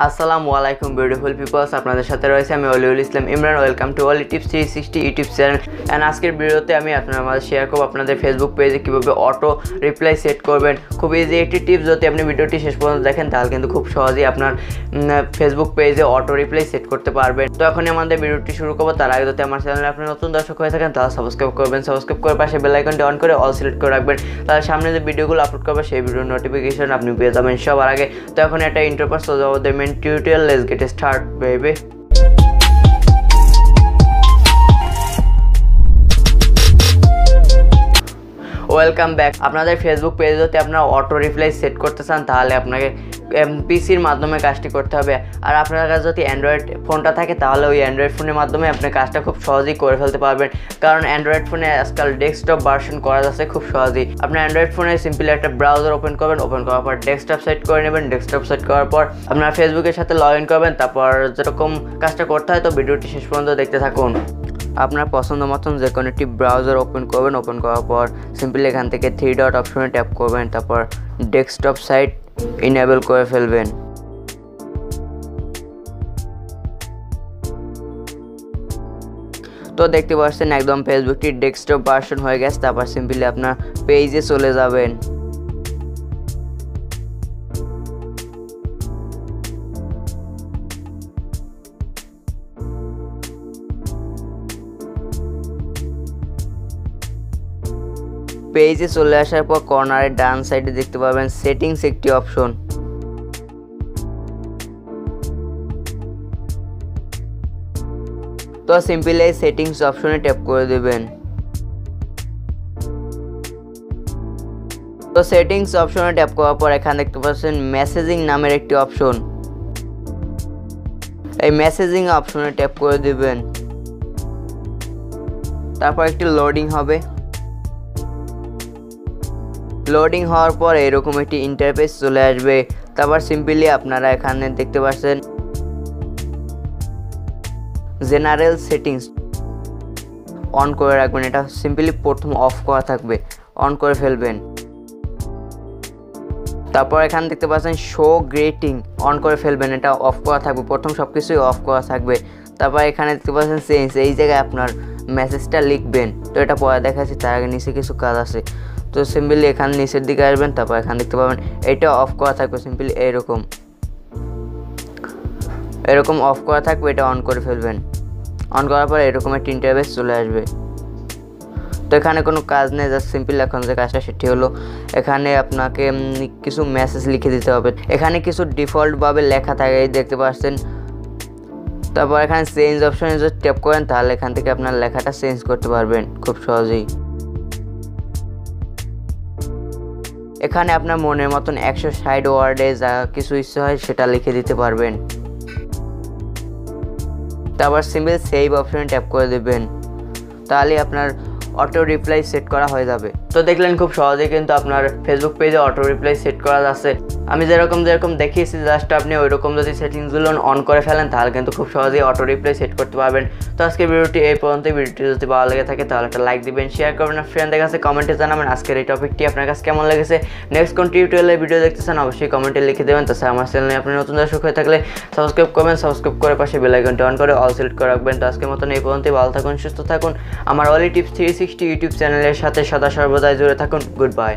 আসসালামু আলাইকুম beautiful people's, আপনাদের সাথে রয়েছে আমি অলিউল ইসলাম Imran. Welcome to Oli tips 360 YouTube channel. And আজকের ভিডিওতে আমি আপনার মাঝে শেয়ার করব আপনাদের ফেসবুক পেজে কীভাবে অটো রিপ্লাই সেট করবেন। খুব ইজি একটি টিপস, যদি আপনি ভিডিওটি শেষ পর্যন্ত দেখেন তাহলে কিন্তু খুব সহজেই আপনার ফেসবুক পেজে অটো রিপ্লাই সেট করতে পারবেন। তো এখনই আমাদের ভিডিওটি শুরু করবো। তার আগে যদি আমার চ্যানেলে আপনি নতুন দর্শক হয়ে থাকেন তাহলে সাবস্ক্রাইব করবেন। সাবস্ক্রাইব করে পাশে বেল আইকনটি অন করে অল সিলেক্ট করে রাখবেন, তাহলে সামনে যে ভিডিওগুলো আপলোড করবে সেই ভিডিওর নোটিফিকেশন আপনি পেয়ে যাবেন সবার আগে। তো এখন একটা ইন্টারপাস তো যাবো the main tutorial. Let's get start baby. Welcome back. আপনাদের ফেসবুক পেজে যদি আপনারা অটো রিপ্লাই সেট করতে চান তাহলে আপনাকে পিসির মাধ্যমে কাজটি করতে হবে। আর আপনার কাছে যদি অ্যান্ড্রয়েড ফোনটা থাকে তাহলে ওই অ্যান্ড্রয়েড ফোনের মাধ্যমে আপনি কাজটা খুব সহজেই করে ফেলতে পারবেন, কারণ অ্যান্ড্রয়েড ফোনে আজকাল ডেস্কটপ ভার্সন করা যাচ্ছে খুব সহজেই। আপনি অ্যান্ড্রয়েড ফোনে সিম্পলি একটা ব্রাউজার ওপেন করবেন, ওপেন করার পর ডেস্কটপ সেট করে নেবেন। ডেস্কটপ সেট করার পর আপনার ফেসবুকের সাথে লগ ইন করবেন। তারপর যেরকম কাজটা করতে হয় তো ভিডিওটি শেষ পর্যন্ত দেখতে থাকুন। আপনার পছন্দ মতন যে কোনো একটি ব্রাউজার ওপেন করবেন। ওপেন করার পর সিম্পলি এখান থেকে 3 ডট অপশনে ট্যাপ করবেন, তারপর ডেস্কটপ সাইট ইনেবল করে ফেলবেন। তো দেখতে পাচ্ছেন একদম ফেসবুকটি ডেস্কটপ ভার্সন হয়ে গেছে। তারপর সিম্পলি আপনার পেজে চলে যাবেন। পেজে চলে আসার পর কর্নারের ডান সাইডে দেখতে পাবেন সেটিংস একটি অপশন। তো সিম্পলি এই সেটিংস অপশনে ট্যাপ করে দেবেন। তো সেটিংস অপশনে ট্যাপ করার পর এখানে দেখতে পাচ্ছেন মেসেজিং নামের একটি অপশন। এই মেসেজিং অপশনে ট্যাপ করে দেবেন। তারপর একটি লোডিং হবে। লোডিং হওয়ার পর এরকম একটি ইন্টারফেস চলে আসবে। তারপর সিম্পলি আপনারা এখানে দেখতে পাচ্ছেন জেনারেল সেটিংস অন করে রাখবেন। এটা সিম্পলি প্রথম অফ করা থাকবে, অন করে ফেলবেন। তারপর এখানে দেখতে পাচ্ছেন শো গ্রেটিং অন করে ফেলবেন, এটা অফ করা থাকবে, প্রথম সব কিছুই অফ করা থাকবে। তারপর এখানে দেখতে পাচ্ছেন চেঞ্জ, এই জায়গায় আপনার মেসেজটা লিখবেন। তো এটা পরে দেখাচ্ছি, তার আগে নিচে কিছু কাজ আছে। তো সিম্পলি এখানে নিচের দিকে আসবেন, তারপর এখানে দেখতে পাবেন এটা অফ করা থাকবে, সিম্পলি এরকম অফ করা থাকবে, এটা অন করে ফেলবেন। অন করার পর এরকম একটা ইন্টারফেস চলে আসবে। তো এখানে কোনো কাজ নেই, জাস্ট সিম্পল এখন যে কাজটা সেটি হলো এখানে আপনাকে কিছু মেসেজ লিখে দিতে হবে। এখানে কিছু ডিফল্টভাবে লেখা থাকে, দেখতে পাচ্ছেন। তারপর এখানে চেঞ্জ অপশনে যদি ট্যাপ করেন তাহলে এখান থেকে আপনার লেখাটা চেঞ্জ করতে পারবেন খুব সহজেই। এখানে আপনার মনের মতন 160 ওয়ার্ডে যা কিছু ইচ্ছা হয় সেটা লিখে দিতে পারবেন। তারপর সিম্পল সেভ অপশনে ট্যাপ করে দেবেন, তাহলে আপনার অটো রিপ্লাই সেট করা হয়ে যাবে। তো দেখলেন খুব সহজেই কিন্তু আপনার ফেসবুক পেজে অটো রিপ্লাই সেট করা যাচ্ছে। আমি যেরকম দেখিয়েছি, জাস্ট আপনি ওইরকম যদি সেটিংসগুলো অন করে ফেলেন তাহলে কিন্তু খুব সহজেই অটো রিপ্লাই সেট করতে পারবেন। তো আজকের ভিডিওটি এই পর্যন্ত। ভিডিওটি যদি ভালো লেগে থাকে তাহলে একটা লাইক দিবেন, শেয়ার করবেন, আর ফ্রেন্ডদের কাছে কমেন্টে জানাবেন আজকের এই টপিকটি আপনার কাছে কেমন লেগেছে। নেক্সট কোন টিউটোরিয়ালের ভিডিও দেখতে চান অবশ্যই কমেন্টে লিখে দেবেন। তাছাড়া আমার চ্যানেলে আপনি নতুন দর্শক হয়ে থাকলে সাবস্ক্রাইব করবেন, সাবস্ক্রাইব করে পাশে বেল আইকনটি অন করে অল সিলেক্ট করে রাখবেন। তো আজকের মতন এই পর্যন্তই। ভালো থাকুন, সুস্থ থাকুন, আমার অলি টিপস 360 ইউটিউব চ্যানেলের সাথে সদা সর্বদাই জুড়ে থাকুন। Good bye.